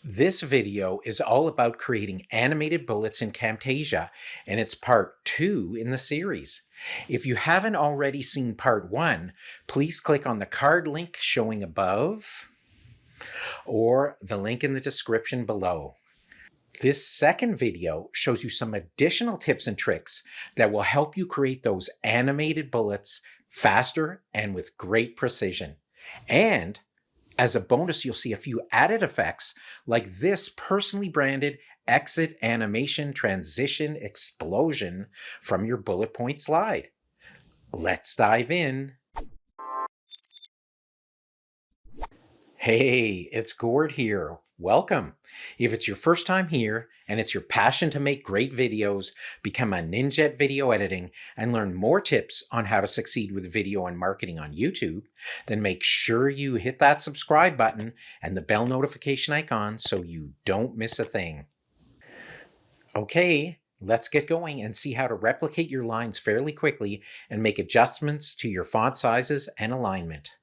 This video is all about creating animated bullets in Camtasia, and it's part 2 in the series. If you haven't already seen part 1, please click on the card link showing above or the link in the description below. This second video shows you some additional tips and tricks that will help you create those animated bullets faster and with great precision. And as a bonus, you'll see a few added effects like this personally branded exit animation transition explosion from your bullet point slide. Let's dive in. Hey, it's Gord here. Welcome. If it's your first time here and it's your passion to make great videos, become a ninja at video editing, and learn more tips on how to succeed with video and marketing on YouTube, then make sure you hit that subscribe button and the bell notification icon so you don't miss a thing. Okay, let's get going and see how to replicate your lines fairly quickly and make adjustments to your font sizes and alignment.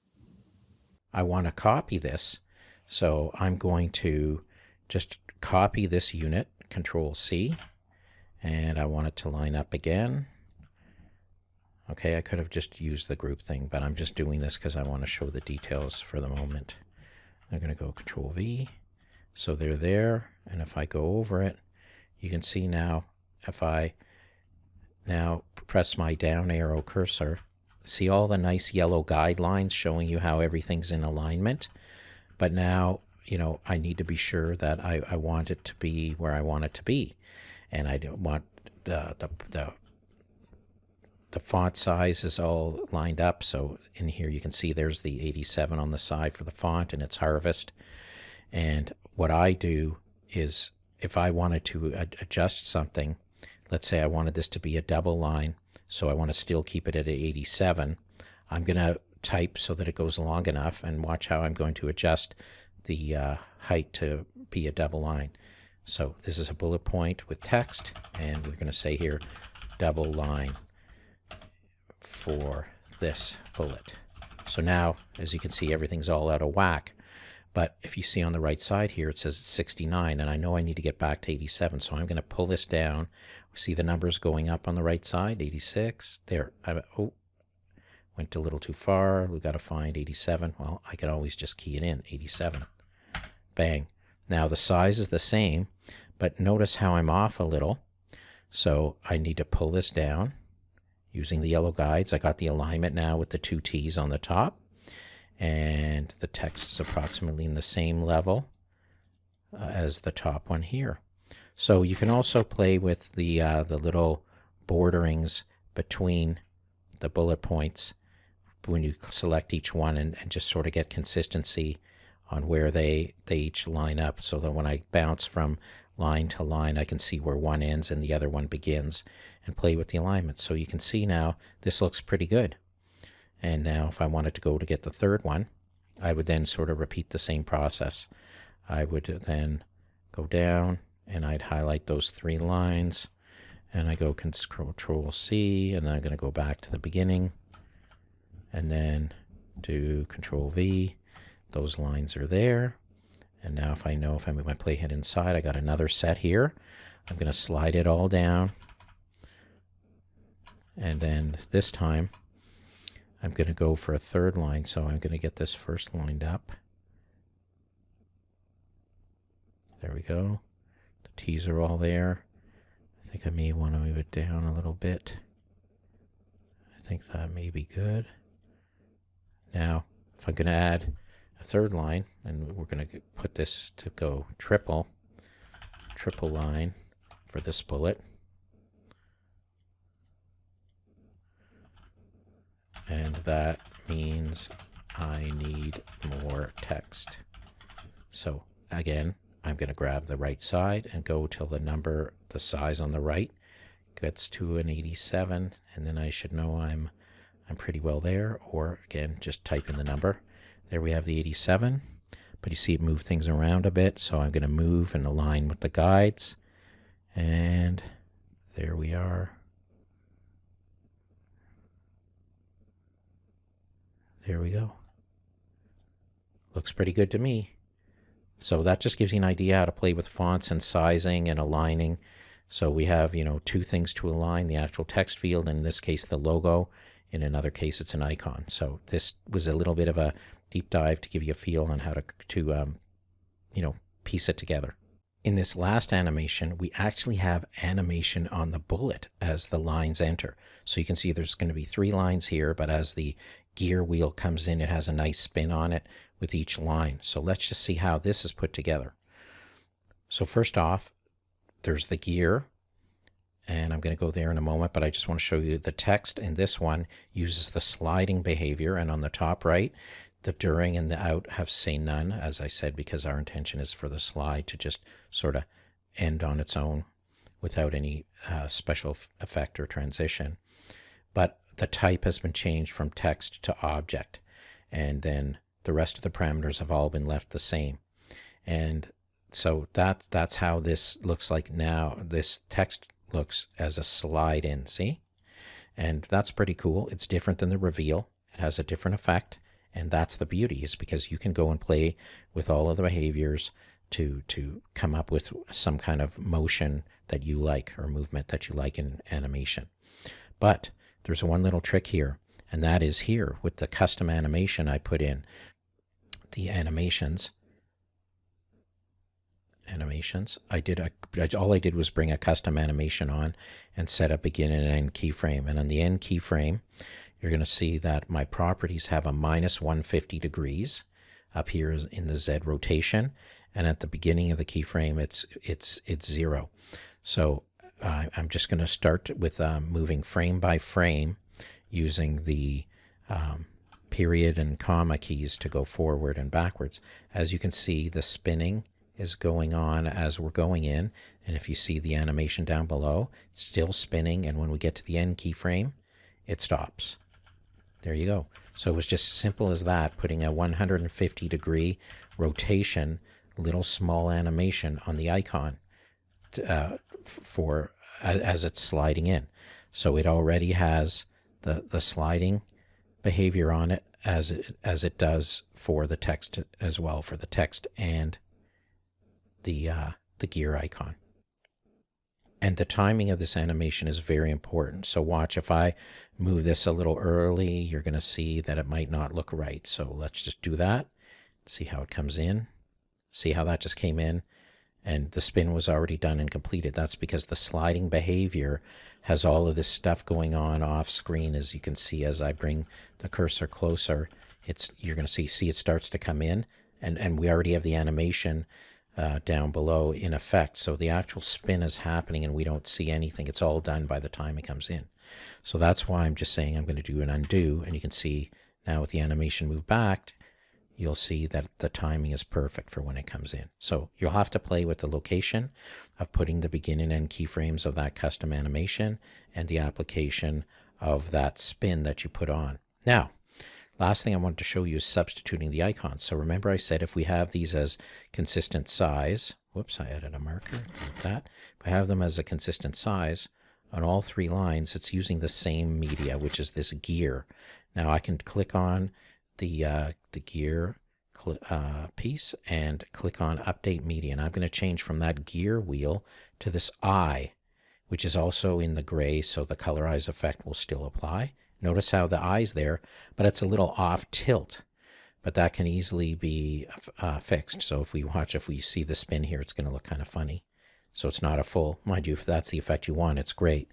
I want to copy this, so I'm going to just copy this unit, Control C, and I want it to line up again. Okay, I could have just used the group thing, but I'm just doing this because I want to show the details for the moment. I'm going to go Control V, so they're there, and if I go over it, you can see now, if I now press my down arrow cursor, see all the nice yellow guidelines showing you how everything's in alignment. But now, I need to be sure that I want it to be where I want it to be. And I don't want the font size is all lined up. So in here you can see there's the 87 on the side for the font, and it's Harvest. And what I do is if I wanted to adjust something, let's say I wanted this to be a double line, so I want to still keep it at 87. I'm going to type so that it goes long enough, and watch how I'm going to adjust the height to be a double line. So this is a bullet point with text, and we're going to say here double line for this bullet. So now, as you can see, everything's all out of whack. But if you see on the right side here, it says it's 69, and I know I need to get back to 87, so I'm going to pull this down. See the numbers going up on the right side, 86. There. Went a little too far. We've got to find 87. Well, I can always just key it in, 87. Bang. Now the size is the same, but notice how I'm off a little. So I need to pull this down using the yellow guides. I got the alignment now with the two T's on the top. And the text is approximately in the same level as the top one here. So you can also play with the little borderings between the bullet points when you select each one, and just sort of get consistency on where they each line up, so that when I bounce from line to line, I can see where one ends and the other one begins, and play with the alignment. So you can see now this looks pretty good. And now if I wanted to go to get the third one, I would then sort of repeat the same process. I would then go down and I'd highlight those three lines, and I go Control C, and I'm going to go back to the beginning and then do Control V. Those lines are there. And now if I move my playhead inside, I got another set here. I'm going to slide it all down. And then this time I'm going to go for a third line, so I'm going to get this first lined up. There we go. The T's are all there. I think I may want to move it down a little bit. I think that may be good. Now, if I'm going to add a third line, and we're going to put this to go triple line for this bullet. And that means I need more text. So again, I'm going to grab the right side and go till the size on the right gets to an 87, and then I should know I'm pretty well there. Or again, just type in the number. There we have the 87, but you see it moved things around a bit, so I'm going to move and align with the guides, and there we are. There we go. Looks pretty good to me. So that just gives you an idea how to play with fonts and sizing and aligning. So we have, two things to align, the actual text field, and in this case, the logo. In another case, it's an icon. So this was a little bit of a deep dive to give you a feel on how to piece it together. In this last animation, we actually have animation on the bullet as the lines enter. So you can see there's going to be 3 lines here, but as the gear wheel comes in, it has a nice spin on it with each line. So let's just see how this is put together. So first off, there's the gear, and I'm going to go there in a moment, but I just want to show you the text in this one uses the sliding behavior, and on the top right, the during and the out have say none, as I said, because our intention is for the slide to just sort of end on its own without any special effect or transition. But the type has been changed from text to object, and then the rest of the parameters have all been left the same. And so that's how this looks like now. This text looks as a slide in, see? And that's pretty cool. It's different than the reveal. It has a different effect. And that's the beauty, is because you can go and play with all of the behaviors to come up with some kind of motion that you like, or movement that you like in animation. But there's one little trick here, and that is here with the custom animation I put in. The animations, all I did was bring a custom animation on and set a begin and end keyframe. And on the end keyframe, you're going to see that my properties have a minus 150 degrees up here in the Z rotation, and at the beginning of the keyframe it's 0. So I'm just going to start with moving frame by frame using the period and comma keys to go forward and backwards. As you can see, the spinning is going on as we're going in, and if you see the animation down below, it's still spinning, and when we get to the end keyframe, it stops. There you go. So it was just as simple as that, putting a 150 degree rotation, little small animation on the icon as it's sliding in. So it already has the sliding behavior on it as it does for the text as well, for the text and the gear icon. And the timing of this animation is very important. So watch, if I move this a little early, you're going to see that it might not look right. So let's just do that. See how it comes in. See how that just came in? And the spin was already done and completed. That's because the sliding behavior has all of this stuff going on off screen. As you can see, as I bring the cursor closer, you're going to see it starts to come in, and we already have the animation down below in effect. So the actual spin is happening and we don't see anything. It's all done by the time it comes in. So that's why I'm just saying I'm going to do an undo, and you can see now with the animation move back, you'll see that the timing is perfect for when it comes in. So you'll have to play with the location of putting the begin and end keyframes of that custom animation and the application of that spin that you put on. Now, last thing I wanted to show you is substituting the icons. So remember I said if we have these as consistent size, whoops, I added a marker, like that. If I have them as a consistent size on all 3 lines, it's using the same media, which is this gear. Now I can click on the gear piece and click on update media, and I'm going to change from that gear wheel to this eye, which is also in the gray, so the colorize effect will still apply. Notice how the eye's there, but it's a little off tilt, but that can easily be fixed. So if we see the spin here, it's going to look kind of funny. So it's not a full, mind you, if that's the effect you want, it's great.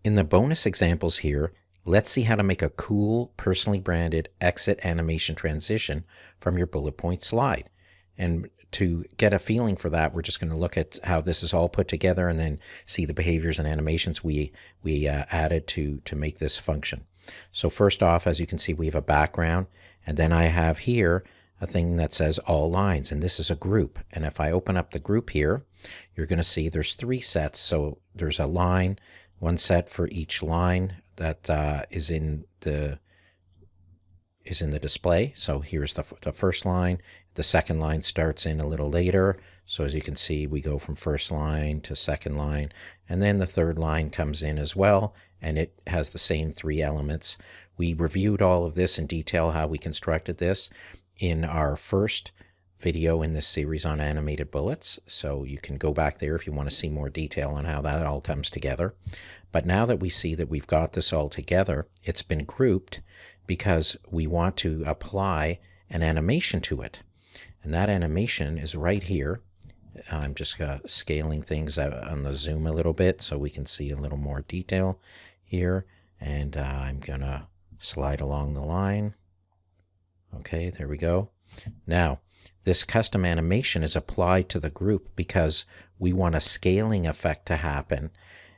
In the bonus examples here, let's see how to make a cool, personally branded exit animation transition from your bullet point slide. And to get a feeling for that, we're just going to look at how this is all put together and then see the behaviors and animations we added to make this function. So first off, as you can see, we have a background, and then I have here a thing that says all lines, and this is a group. And if I open up the group here, you're going to see there's 3 sets. So there's a line, one set for each line that is in the display. So here's the first line. The second line starts in a little later. So as you can see, we go from first line to second line, and then the third line comes in as well, and it has the same 3 elements. We reviewed all of this in detail, how we constructed this, in our first video in this series on animated bullets, so you can go back there if you want to see more detail on how that all comes together. But now that we see that we've got this all together, it's been grouped because we want to apply an animation to it. And that animation is right here. I'm just scaling things out on the zoom a little bit so we can see a little more detail here. And I'm going to slide along the line. Okay, there we go. Now, this custom animation is applied to the group because we want a scaling effect to happen.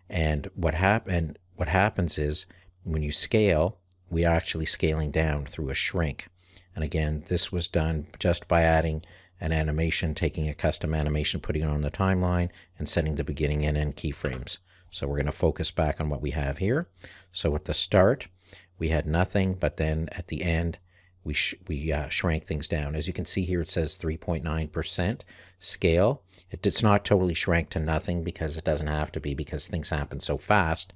And what happens is when you scale, we are actually scaling down through a shrink. And again, this was done just by adding an animation, taking a custom animation, putting it on the timeline, and setting the beginning and end keyframes. So we're going to focus back on what we have here. So at the start, we had nothing, but then at the end, we shrank things down. As you can see here, it says 3.9% scale. It's not totally shrank to nothing because it doesn't have to be, because things happen so fast.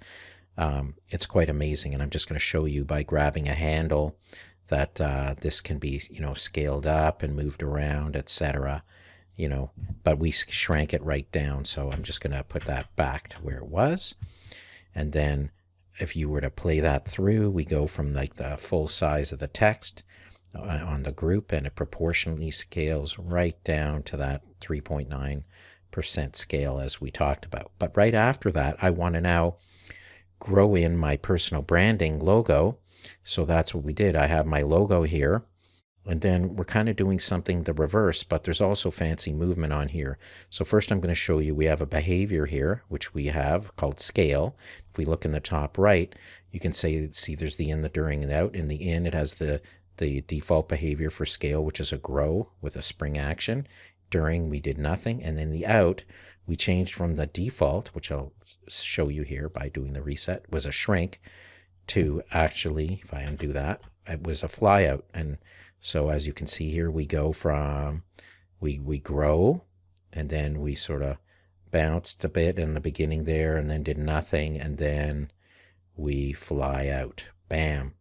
It's quite amazing, and I'm just going to show you by grabbing a handle that this can be, scaled up and moved around, etc. But we shrank it right down. So I'm just going to put that back to where it was, and then if you were to play that through, we go from like the full size of the text on the group, and it proportionally scales right down to that 3.9% scale as we talked about. But right after that, I want to now grow in my personal branding logo. So that's what we did. I have my logo here, and then we're kind of doing something the reverse, but there's also fancy movement on here. So first I'm going to show you, we have a behavior here, which we have called scale. If we look in the top right, you can see there's the in, the during, and the out. In the in, it has the default behavior for scale, which is a grow with a spring action. During, we did nothing. And then the out, we changed from the default, which I'll show you here by doing the reset, was a shrink, to actually, if I undo that, it was a fly out. And so as you can see here, we go from, we grow, and then we sort of bounced a bit in the beginning there, and then did nothing, and then we fly out. Bam.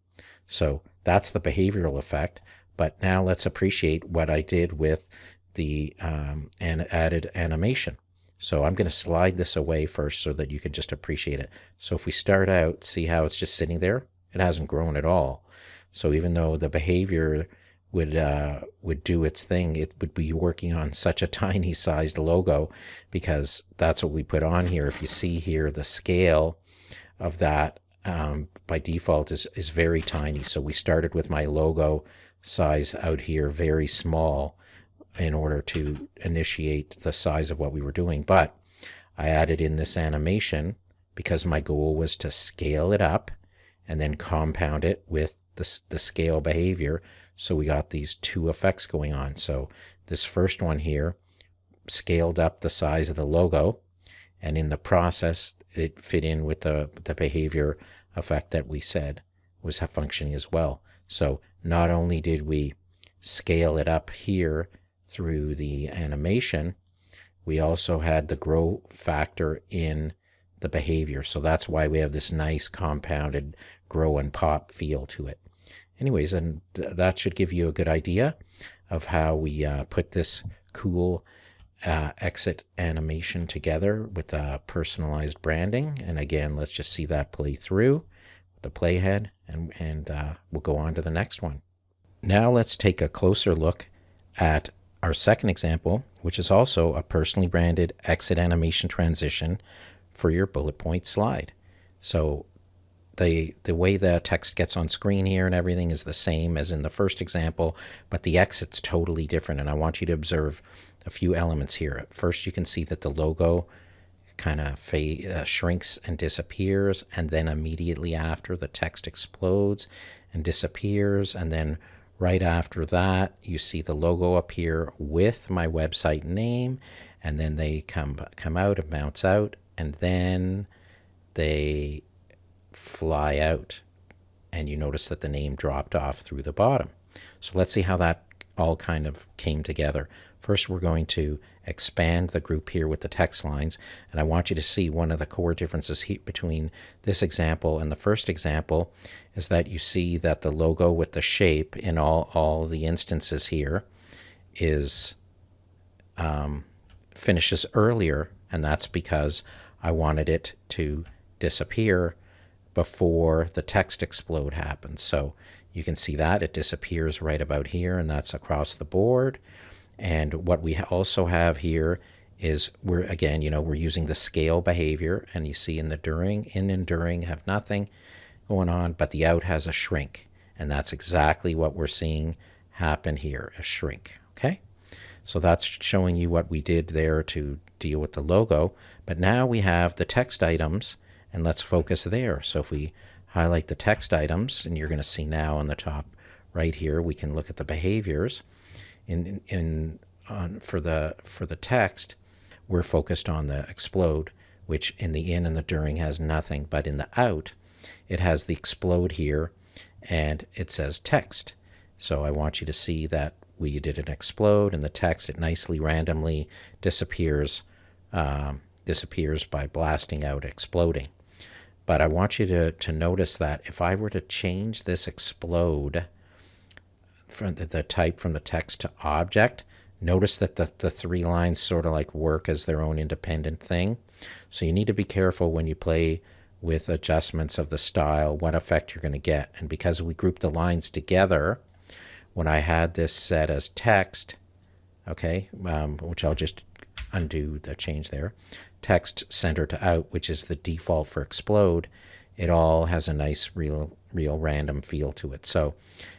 So that's the behavioral effect. But now let's appreciate what I did with the added animation. So I'm going to slide this away first so that you can just appreciate it. So if we start out, see how it's just sitting there? It hasn't grown at all. So even though the behavior would do its thing, it would be working on such a tiny sized logo, because that's what we put on here. If you see here, the scale of that by default is very tiny. So we started with my logo size out here very small in order to initiate the size of what we were doing. But I added in this animation because my goal was to scale it up and then compound it with the scale behavior. So we got these two effects going on. So this first one here scaled up the size of the logo, and in the process, it fit in with the behavior effect that we said was functioning as well. So not only did we scale it up here through the animation, we also had the grow factor in the behavior. So that's why we have this nice compounded grow and pop feel to it. Anyways, and that should give you a good idea of how we put this cool exit animation together with personalized branding. And again, let's just see that play through the playhead, and we'll go on to the next one. Now let's take a closer look at our second example, which is also a personally branded exit animation transition for your bullet point slide. So the way the text gets on screen here and everything is the same as in the first example, but the exit's totally different. And I want you to observe a few elements here. First, you can see that the logo kind of shrinks and disappears, and then immediately after, the text explodes and disappears, and then right after that, you see the logo appear with my website name, and then they come out and bounce out, and then they fly out, and you notice that the name dropped off through the bottom. So let's see how that all kind of came together. First, we're going to expand the group here with the text lines, and I want you to see one of the core differences between this example and the first example is that you see that the logo with the shape in all the instances here is finishes earlier, and that's because I wanted it to disappear before the text explode happens. So you can see that it disappears right about here, and that's across the board. And what we also have here is we're using the scale behavior, and you see in the during, in and during have nothing going on, but the out has a shrink, and that's exactly what we're seeing happen here, a shrink. Okay, so that's showing you what we did there to deal with the logo. But now we have the text items, and let's focus there. So if we highlight the text items, and you're going to see now on the top right here, we can look at the behaviors. For the text, we're focused on the explode, which in the in and the during has nothing, but in the out, it has the explode here, and it says text. So I want you to see that we did an explode, and the text, it nicely randomly disappears by blasting out exploding. But I want you to notice that if I were to change this explode from the type from the text to object, notice that the three lines sort of like work as their own independent thing. So you need to be careful when you play with adjustments of the style, what effect you're going to get. And because we grouped the lines together, when I had this set as text, okay, which I'll just undo the change there, text center to out, which is the default for explode, it all has a nice real random feel to it. So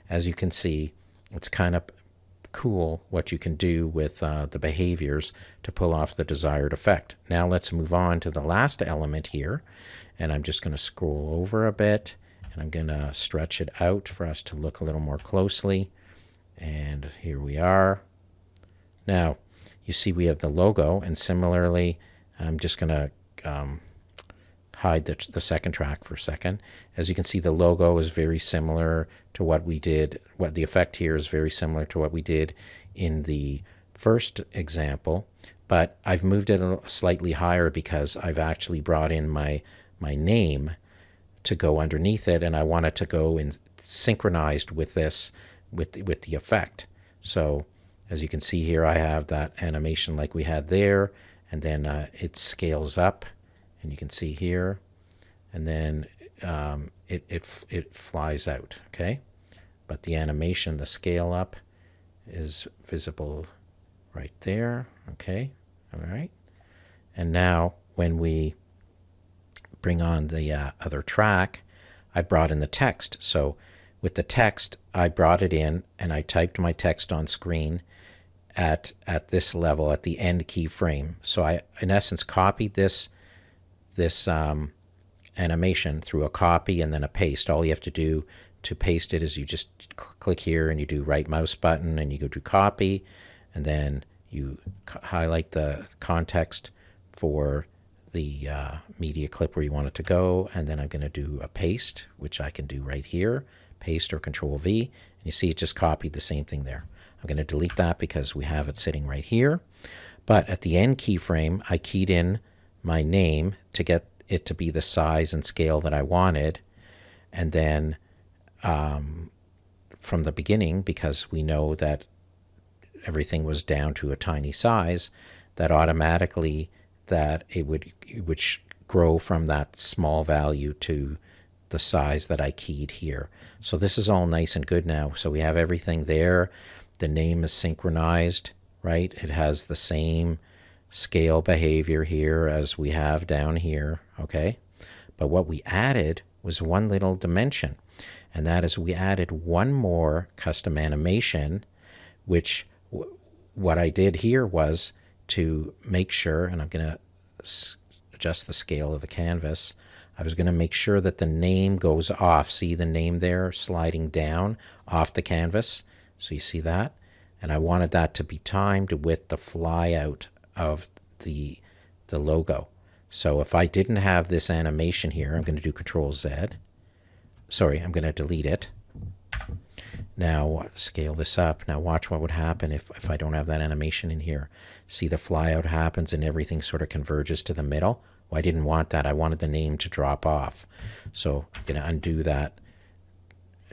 as you can see, it's kind of cool what you can do with the behaviors to pull off the desired effect. Now let's move on to the last element here, and I'm just going to scroll over a bit, and I'm going to stretch it out for us to look a little more closely. And here we are. Now you see we have the logo, and similarly I'm just going to hide the second track for a second. As you can see, the logo is very similar to what we did. What the effect here is very similar to what we did in the first example, but I've moved it slightly higher because I've actually brought in my name to go underneath it, and I want it to go in synchronized with this, with the effect. So as you can see here, I have that animation like we had there, and then it scales up, and you can see here, and then it flies out, okay? But the animation, the scale up, is visible right there, okay? All right. And now when we bring on the other track, I brought in the text. So with the text, I brought it in, and I typed my text on screen at this level, at the end keyframe. So I, in essence, copied this animation through a copy and then a paste. All you have to do to paste it is you just click here, and you do right mouse button, and you go to copy, and then you highlight the context for the media clip where you want it to go, and then I'm going to do a paste, which I can do right here, paste or Control V, and you see it just copied the same thing there. I'm going to delete that because we have it sitting right here. But at the end keyframe, I keyed in my name to get it to be the size and scale that I wanted, and then from the beginning, because we know that everything was down to a tiny size, that automatically that it would grow from that small value to the size that I keyed here. So this is all nice and good now. So we have everything there. The name is synchronized, right? It has the same scale behavior here as we have down here, okay? But what we added was one little dimension, and that is we added one more custom animation, which what I did here was to make sure, and I'm going to adjust the scale of the canvas, I was going to make sure that the name goes off. See the name there sliding down off the canvas? So you see that? And I wanted that to be timed with the fly out of the logo. So if I didn't have this animation here, I'm going to do Control Z. Sorry, I'm going to delete it. Now scale this up. Now watch what would happen if I don't have that animation in here. See the fly out happens and everything sort of converges to the middle. Well, I didn't want that. I wanted the name to drop off. So I'm going to undo that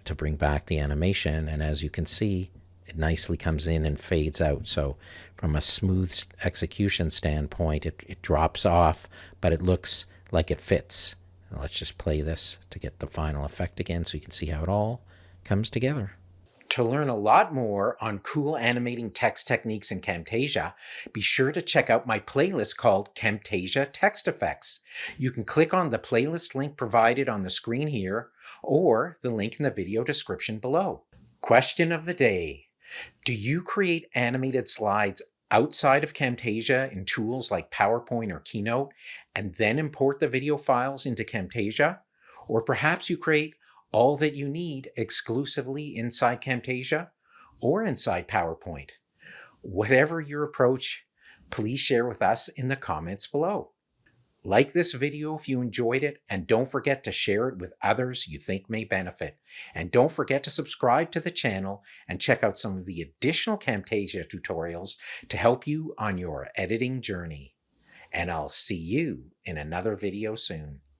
to bring back the animation. And as you can see, It nicely comes in and fades out. So from a smooth execution standpoint, it drops off, but it looks like it fits. Now let's just play this to get the final effect again so you can see how it all comes together. To learn a lot more on cool animating text techniques in Camtasia, be sure to check out my playlist called Camtasia Text Effects. You can click on the playlist link provided on the screen here, or the link in the video description below. Question of the day. Do you create animated slides outside of Camtasia in tools like PowerPoint or Keynote, and then import the video files into Camtasia? Or perhaps you create all that you need exclusively inside Camtasia or inside PowerPoint? Whatever your approach, please share with us in the comments below. Like this video if you enjoyed it, and don't forget to share it with others you think may benefit. And don't forget to subscribe to the channel and check out some of the additional Camtasia tutorials to help you on your editing journey. And I'll see you in another video soon.